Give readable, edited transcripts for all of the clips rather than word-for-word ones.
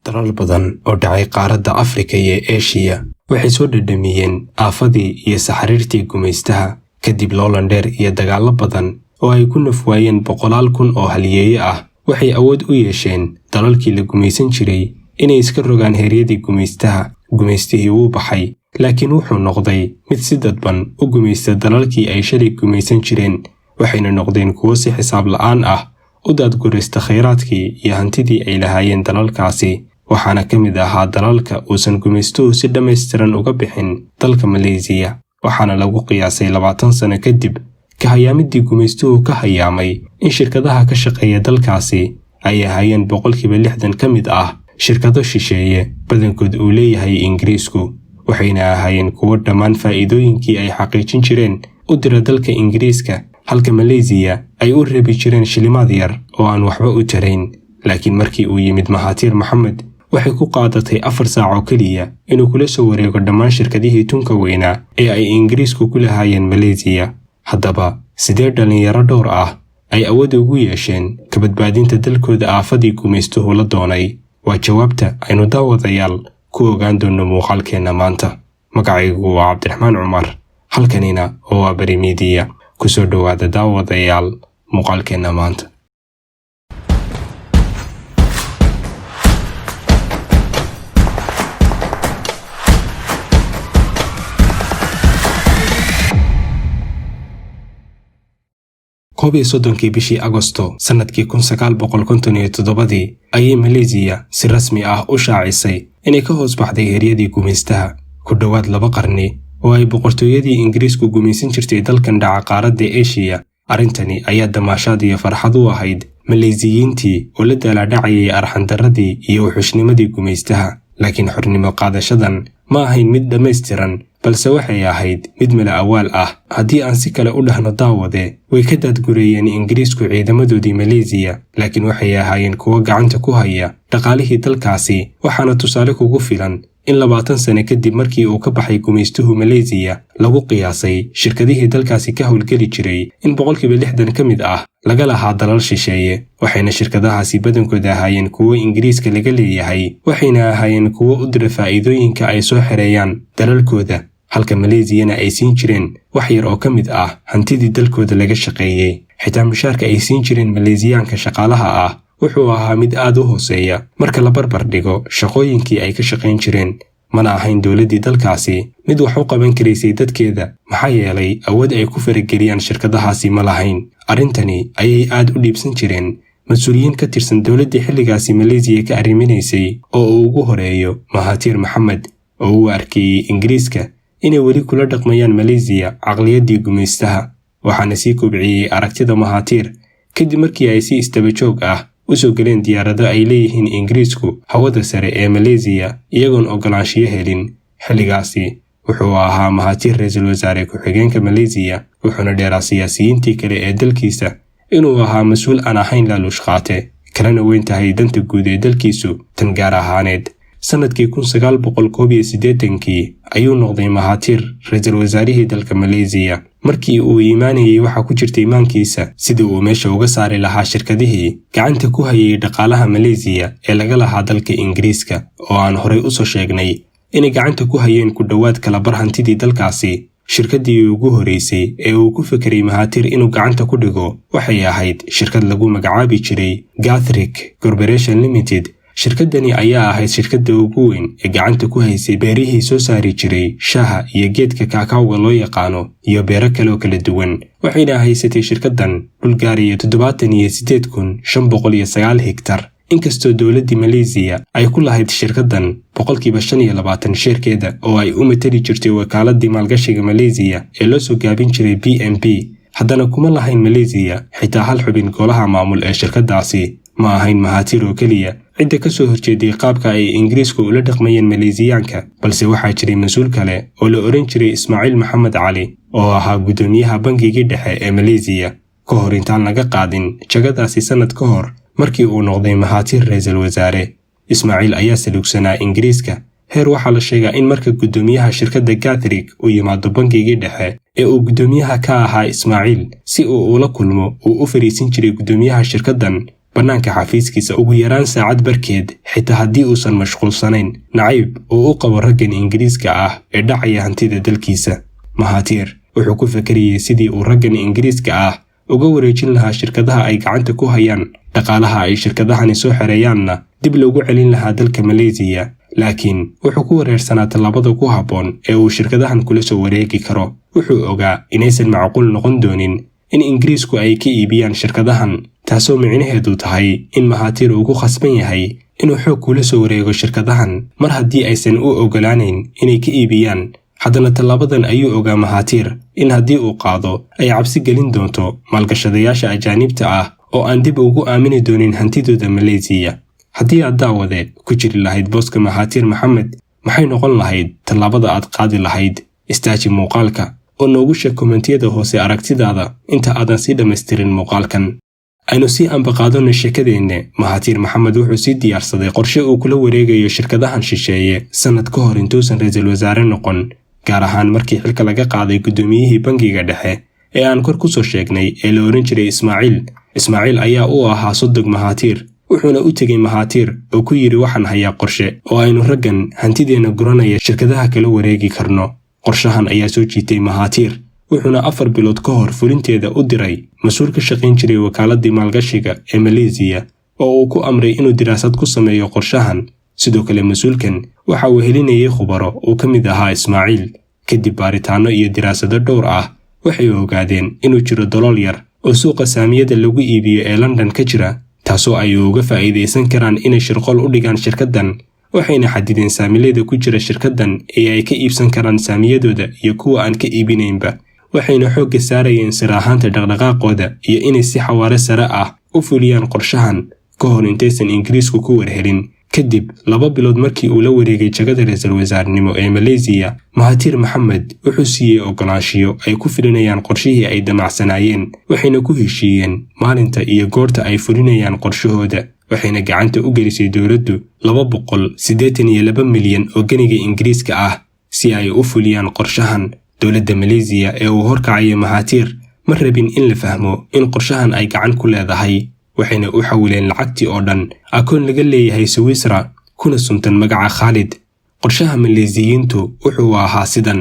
dalal badan oo dhacay qaaradda Afrika iyo Aasiya waxay soo dhadhamiyeen aafadii iyo saxariirtii gumaystaha kadib loolan dheer iyo dagaallo badan oo ay ku nafwaayeen boqolaal kun oo halyeeye ah. Waxay awood u yeesheen dalalkii la gumaysan jiray inay iska rogaan heeryadii gumaystaha. Gumaystihii wuu baxay, laakiin wuxuu noqday mid si dadban u gumaysta dalalkii ay shalay gumaysan jireen, waxayna noqdeen kuwo si xisaab la'aan ah u daadguraysta khayraadkii iyo hantidii ay lahaayeen dalalkaasi. Waxaana ka mid ahaa dalalka uusan gumaystuhu si dhammaystiran uga bixin dalka Malaysia, waxaana lagu qiyaasay 20 sano kadib ka hayaamidii gumaystuhu ka hayaamay in shirkadaha ka shaqeeya dalkaasi ay ahaayeen 60% ka mid ah shirkado shisheeye badankood uu leeyahay Ingiriisku, waxayna ahaayeen kuwo dhammaan faa'iidooyinkii ay xaqiijin jireen u dira dalka Ingiriiska, halka Malaysia ay u reebi jireen shilimaad yar oo aan waxba u tarayn. Laakiin markii uu yimid Mahathir Mohamad, waxay ku qaadatay 4 saac oo kaliya inuu kula soo wareego dhammaan shirkadihii tunka weynaa ee ay Ingiriisku ku lahaayeen Malaysia. Haddaba, sidee dhalinyaro dhowr ah ay awood ugu yeesheen ka badbaadinta dalkooda aafadii gumaystuhu la doonay? Waa jawaabta aynu daawadayaal ku ogaan doono muuqaalkeena maanta. Magacaygu waa Cabdiraxmaan Cumar, halkanina waa Bari Media. Ku soo dhawaada daawadayaal muuqaalkeena maanta. Sodonkii bishii Agosto sanadkii 1957 ayay Malaysia si rasmi ah u shaacisay inay ka hoos baxday heeryadii gumaystaha. Ku dhawaad 2 qarni oo ay boqortooyadii Ingiriisku gumaysan jirtay dalkan dhaca qaaradda Aasiya. Arrintani ayaa damaashaad iyo farxad u ahayd Malaysiyiintii oo la daaladhacayay arxandaradii iyo wuxushnimadii gumaystaha. Laakiin xornimo qaadashadan ma ahayn mid dhammaystiran, balse waxay ahayd mid mala awaal ah. Haddii aan si kale u dhahno daawade, way ka daadgureeyeen Ingiriisku ciidamadoodii Malaysia, laakiin waxay ahaayeen kuwo gacanta ku haya dhaqaalihii dalkaasi. Waxaana tusaale kugu filan in 20 sano kadib markii uu ka baxay gumaystuhu Malaysia, lagu qiyaasay shirkadihii dalkaasi ka howlgeli jiray in 60% ka mid ah laga lahaa dalal shisheeye. Waxayna shirkadahaasi badankooda ahaayeen kuwo Ingiriiska laga leeyahay, waxayna ahaayeen kuwo u dira faa'iidooyinka ay soo xereeyaan dalalkooda, halka Malaysiana ay siin jireen wax yar oo ka mid ah hantidii dalkooda laga shaqeeyay. Xitaa mushaarka ay siin jireen Malaysiyaanka shaqaalaha ah wuxuu ahaa mid aad u hooseeya marka la barbar dhigo shaqooyinkii ay ka shaqayn jireen. Mana ahayn dowladdii dalkaasi mid wax u qaban karaysay dadkeeda, maxaa yeelay awood ay ku farageliyaan shirkadahaasi ma lahayn. Arrintani ayay aad u dhiibsan jireen mas'uuliyiin ka tirsan dowladdii xilligaasi Malaysia ka arriminaysay oo uu ugu horeeyo Mahathir Mohamad, oo uu arkayay Ingiriiska inay weli kula dhaqmayaan Malaysia caqliyadii gumaystaha. Waxaana sii kobciyey aragtida Mahathir kadib markii ay si istaba joog ah u soo galeen diyaarado ay leeyihiin Ingiriisku hawada sare ee Malaysia iyagoon ogolaanshiyo helin. Xilligaasi wuxuu ahaa Mahathir ra'iisul wasaare ku-xigeenka Malaysia, wuxuuna dheeraa siyaasiyiintii kale ee dalkiisa inuu ahaa mas'uul aan ahayn laaluush qaate, kalena weyn tahay danta guud ee dalkiisu tan gaar ahaaneed. Sanadkii 1981 ayuu noqday Mahathir ra'iisul wasaarihii dalka Malaysia. Markii uu iimaanayay waxa ku jirtay imaankiisa sidii uu meesha uga saari lahaa shirkadihii gacanta ku hayay dhaqaalaha Malaysia ee laga lahaa dalka Ingiriiska, oo aan horey u soo sheegnay inay gacanta ku hayeen ku dhawaad kala bar hantidii dalkaasi. Shirkadii ugu horeysay ee uu ku fekeray Mahathir inuu gacanta ku dhigo waxay ahayd shirkad lagu magacaabi jiray Gathric Corporation Limited. Shirkadani ayaa ahayd shirkadda ugu weyn ee gacanta ku haysay beerihii soo saari jiray shaaha iyo geedka kaakaowga loo yaqaano iyo beero kale oo kala duwan. Waxayna haysatay shirkaddan dhul gaaraya 78,509 hektar. Inkastoo dowladdii Malaysia ay ku lahayd shirkaddan 25% sheerkeeda oo ay u matali jirtay wakaaladii maalgashiga Malaysia ee loo soo gaabin jiray BNB, haddana kuma lahayn Malaysia xitaa hal xubin golaha maamul ee shirkaddaasi. Ma ahayn Mahathir oo keliya cidda ka soo horjeeday qaabka ay Ingiriisku ula dhaqmayeen Malaysiyaanka, balse waxaa jiray mas'uul kale oo la oran jiray Ismaaciil Maxamed Cali, oo ahaa gudoomiyaha bangigii dhexe ee Malaysia ka hor intaan laga qaadin jagadaasi sanad ka hor. Markii uu noqday Mahathir ra'iisul wasaare, Ismaaciil ayaa saluugsanaa Ingiriiska. Heer waxaa la sheegaa in marka gudoomiyaha shirkadda Gathric uu yimaado bangigii dhexe ee uu gudoomiyaha ka ahaa Ismaaciil si uu ula kulmo uu u fariisin jiray gudoomiyaha shirkaddan bannaanka xafiiskiisa ugu yaraan saacad barkeed xitaa haddii uusan mashquulsanayn nacayb uu u qabo raggan Ingiriiska ah ee dhacaya hantida dalkiisa. Mahathir wuxuu ku fekerayay sidii uu raggan Ingiriiska ah uga wareejin lahaa shirkadaha ay gacanta ku hayaan, dhaqaalaha ay shirkadahani soo xereeyaanna dib loogu celin lahaa dalka Malaysia. laakiin wuxuu ku wareersanaa tallaabada ku habboon ee uu shirkadahan kula soo wareegi karo. wuxuu ogaa inaysan macquul noqon doonin in Ingiriisku ay ka iibiyaan shirkadahan, taasoo micnaheedu tahay in Mahathir uu ku khasban yahay inuu xoog kula soo wareego shirkadahan mar haddii aysan u ogolaanayn inay ka iibiyaan. haddana tallaabadan ayuu ogaa Mahathir in haddii uu qaado ay cabsi gelin doonto maalgashadayaasha ajaanibta ah oo aan dib ugu aamini doonin hantidooda Malaysia. haddii aad daawade ku jiri lahayd booska Mahathir Mohamad, maxay noqon lahayd tallaabada aad qaadi lahayd? istaaji muuqaalka oo noogu sheeg kommentiyada hoose aragtidaada inta aadan sii dhammaystirin muuqaalkan. aynu sii ambaqaadano sheekadeenna. Mahathir Mohamad wuxuu sii diyaarsaday qorshe uu kula wareegayo shirkadahan shisheeye sanad ka hor intuusan ra'iisul wasaare noqon, gaar ahaan markii xilka laga qaaday gudoomiyihii bangiga dhexe ee aan kor ku soo sheegnay ee la oran jiray Ismaaciil ayaa u ahaa sodog Mahathir, wuxuuna u tegay Mahathir oo ku yiri waxaan hayaa qorshe oo aynu raggan hantideena guranaya shirkadaha kala wareegi karno. qorshahan ayaa soo jiitay Mahathir, wuxuuna 4 bilood ka hor fulinteeda u diray mas'uul ka shaqayn jiray wakaaladda maalgashiga ee Malaysia oo uu ku amray inuu diraasad ku sameeyo qorshahan. sidoo kale mas'uulkan waxa uu helinayay khubaro oo ka mid ahaa Ismaaciil. kadib baaritaano iyo diraasado dhowr ah, waxay ogaadeen inuu jiro dalool yar oo suuqa saamiyada lagu iibiyo ee London ka jira, taasoo ay uga faa'iideysan karaan inay shirqool u dhigaan shirkaddan. waxayna xadideen saamiyada ku jira shirkaddan ee ay ka iibsan karaan saamiyadooda iyo kuwa aan ka iibinaynba. waxayna xoogga saarayeen sir ahaanta dhaqdhaqaaqooda iyo inay si xawaare sare ah u fuliyaan qorshahan ka hor intaysan Ingiriisku ku warhelin. kadib 2 bilood markii uu la wareegay jagada ra'iisul wasaarnimo ee Malaysia, Mahathir Mohamad wuxuu siiyey ogolaanshiyo ay ku filinayaan qorshihii ay damacsanaayeen, waxayna ku heshiiyeen maalinta iyo goorta ay fulinayaan qorshahooda. waxayna gacanta u gelisay dowladdu 282 milyan oo ganiga Ingiriiska ah si ay u fuliyaan qorshahan. dowladda Malaysia ee uu horkacay Mahathir ma rabin in la fahmo in qorshahan ay gacan ku leedahay, waxayna u xawileen lacagtii oo dhan akoon laga leeyahay Switzerland kuna suntan magaca Khalid. qorshaha Malaysiyiintu wuxuu ahaa sidan.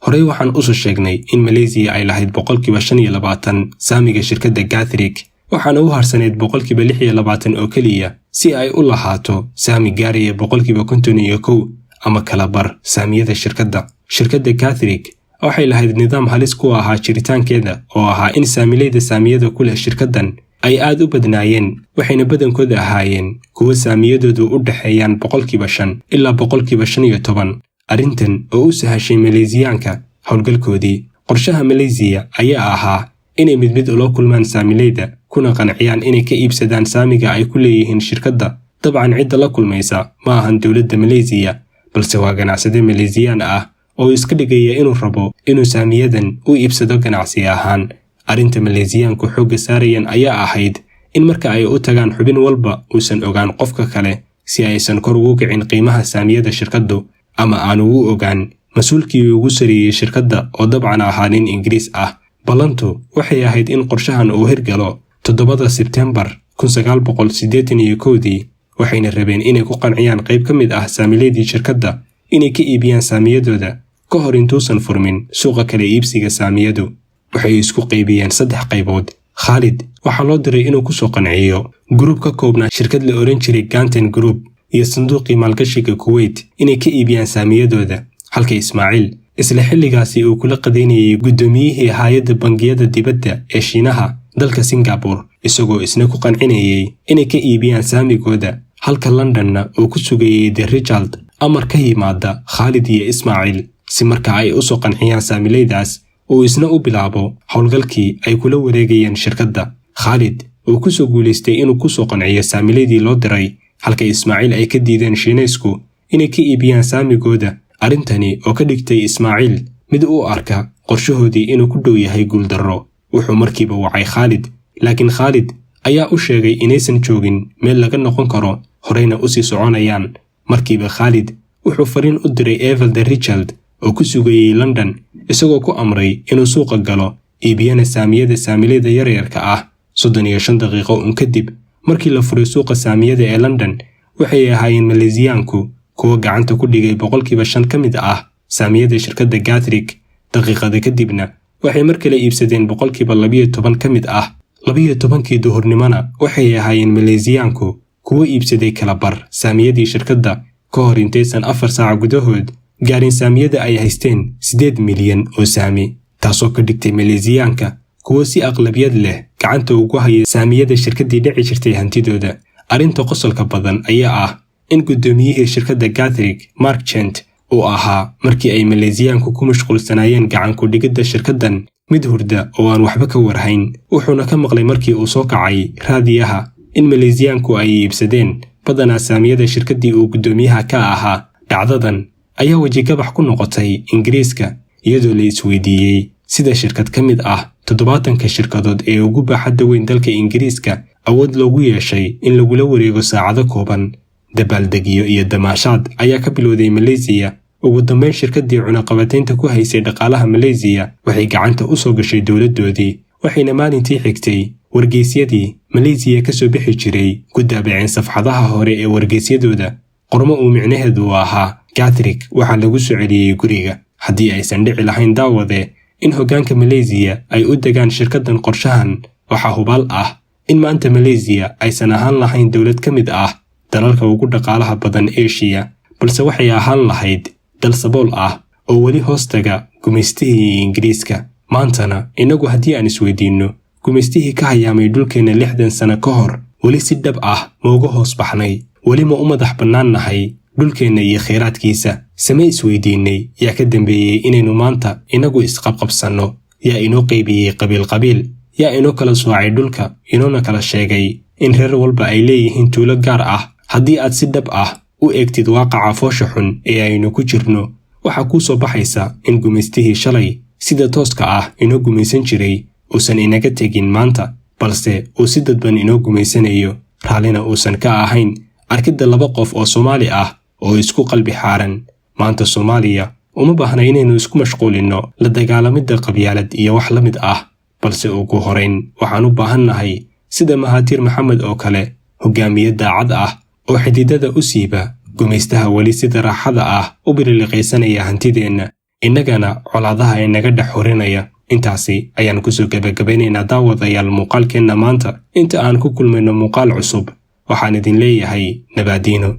horey waxaan u soo sheegnay in Malaysia ay lahayd 25% saamiga shirkadda Gathric, waxaana u harsaneyd 26% oo keliya si ay u lahaato saami gaaraya 51% ama kala bar saamiyada shirkadda. shirkadda Gathric waxay lahayd nidaam halis ku ahaa jiritaankeeda oo ahaa in saamiyada ku leh shirkaddan ay aad u badnaayeen, waxayna badankooda ahaayeen kuwa saamiyadoodu u dhaxeeyaan 5% ilaa 15%. arrintan oo u sahashay Malaysiyaanka howlgalkoodii. qorshaha Malaysia ayaa ahaa inay mid ula kulmaan saamiyada kuna qanciyaan inay ka iibsadaan saamiga ay ku leeyihiin shirkadda. dabcan cidda la kulmaysa ma ahan dowladda Malaysia, balse waa ganacsade Malaysian ah oo iska dhigaya inuu rabo inuu saamiyadan u iibsado ganacsi ahaan. arrinta Malaysiyaanku xoogga saarayeen ayaa ahayd in marka ay u tagaan xubin walba uusan ogaan qofka kale si aysan kor ugu kicin qiimaha saamiyada shirkaddu, ama aan ugu ogaan mas'uulkii ugu sareeyay shirkadda oo dabcan ahaa nin Ingiriis ah. ballantu waxay ahayd in qorshahan uu hirgalo 7 Sebtembar 1981, waxayna rabeen inay ku qanciyaan qayb ka mid ah saamiyadii shirkadda inay ka iibiyaan saamiyadooda ka hor intuusan furmin suuqa kala iibsiga saamiyadu. waxay isku qaybiyeen 3 qaybood. Khalid waxaa loo diray inuu ku soo qanciyo group ka koobnaa shirkad la oran jiray Ganten Group iyo sanduuqii maalgashiga Kuwait inay ka iibiyaan saamiyadooda, halka Ismaaciil isla xilligaasi uu kula qadeynayay gudoomiyihii hay'adda bangiyada dibadda ee Shiinaha dalka Singapore, isagoo isna ku qancinayay inay ka iibiyaan saamigooda, halka Londonna uu ku sugayay The Richard amar ka yimaada Khalid iyo Ismaaciil si marka ay u soo qanciyaan saamiyadaas uu isna u bilaabo howlgalkii ay kula wareegayeen shirkadda. Khalid uu ku soo guuleystay inuu ku soo qanciyo saamiyadii loo diray, halka Ismaaciil ay ka diideen Shiineysku inay ka iibiyaan saamigooda. arrintani oo ka dhigtay Ismaaciil mid u arka qorshahoodii inuu ku dhow yahay guuldarro. wuxuu markiiba wacay Khalid, laakiin Khalid ayaa u sheegay inaysan joogin meel laga noqon karo, horeyna u sii soconayaan. markiiba Khalid wuxuu fariin u diray Evel The Richard oo ku sugayay London, isagoo ku amray inuu suuqa galo iibiyana saamiyada yaryarka ah. 35 daqiiqo kadib markii la furay suuqa saamiyada ee London waxay ahaayeen Maleesiyaanku kuwa gacanta ku dhigay 5% ka mid ah saamiyada shirkadda Gathric. daqiiqada kadibna waxay mar kale iibsadeen 12% ka mid ah 12kii duhurnimona waxay ahaayeen Maleesiyaanku kuwa iibsaday kala bar saamiyadii shirkadda ka hor intaysan 4 saac gudahood gaarin saamiyada ay haysteen 8 milyan oo saami, taasoo ka dhigtay Maleesiyaanka kuwa si aqlabiyad leh gacanta ugu haya saamiyada shirkaddii dhici jirtay hantidooda. arrinta qosolka badan ayaa ah in gudoomiyihii shirkadda Gathric Mark Chant uu ahaa markii ay Maleesiyaanku ku mashquulsanaayeen gacan ku dhigidda shirkaddan mid hurda oo aan waxba ka warhayn, wuxuuna ka maqlay markii uu soo kacay raadiyaha in Maleesiyaanku ay iibsadeen badanaa saamiyada shirkaddii uu gudoomiyaha ka ahaa. dhacdadan ayaa wajigabax ku noqotay Ingiriiska iyadoo la isweydiiyey sida shirkad ka mid ah 70 shirkadood ee ugu baaxadda weyn dalka Ingiriiska awood loogu yeeshay in lagula wareego saacado kooban. dabaaldegiyo iyo damaashaad ayaa ka bilowday Malaysia. ugu dambeyn shirkaddii cunaqabataynta ku haysay dhaqaalaha Malaysia waxay gacanta u soo gashay dowladdoodii, waxayna maalintii xigtay wargeysyadii Malaysia ka soo bixi jiray ku daabaceen safxadaha hore ee wargeysyadooda qormo uu micnaheedu ahaa Gathric waxaa lagu soo celiyey guriga. haddii aysan dhici lahayn daawade in hoggaanka Malaysia ay u degaan shirkaddan qorshahan, waxaa hubaal ah in maanta Malaysia aysan ahaan lahayn dowlad ka mid ah dalalka ugu dhaqaalaha badan Asia, balse waxay ahaan lahayd dal sabool ah oo weli hoostaga gumaystihii Ingiriiska. maantana inagu haddii aan isweydiinno gumaystihii ka hayaamay dhulkeena 60 sano ka hor weli si dhab ah ma uga hoos baxnay, weli ma u madax bannaannahay dhulkeena iyo kheyraadkiisa. same isweydiinay yaa ka dambeeyey inaynu maanta inagu isqabqabsanno, yaa inoo qaybiyey qabiil yaa inoo kala soocay dhulka, inoona kala sheegay in reer walba ay leeyihiin tuulo gaar ah. haddii aad si dhab ah u eegtid waaqaca foosha xun ee aynu ku jirno waxaa kuu soo baxaysa in gumaystihii shalay sida tooska ah inoo gumaysan jiray uusan inaga tegin maanta, balse uu si dadban inoo gumaysanayo, raallina uusan ka ahayn arkidda 2 qof oo Soomaali ah oo isku qalbi xaaran. maanta Soomaaliya uma baahna inaynu isku mashquulinno la dagaalamidda qabyaalad iyo wax la mid ah, balse ugu horeyn waxaan u baahannahay sida Mahathir Mohamad oo kale hogaamiye daacad ah oo xididada u siiba gumaystaha weli sida raaxada ah u biriliqaysanaya hantideenna, innagana colaadaha inaga dhex horinaya. intaasi ayaan ku soo gabagabaynaynaa daawadayaal muuqaalkeenna maanta. inta aan ku kulmayno muuqaal cusub waxaan idin leeyahay nabaadiino.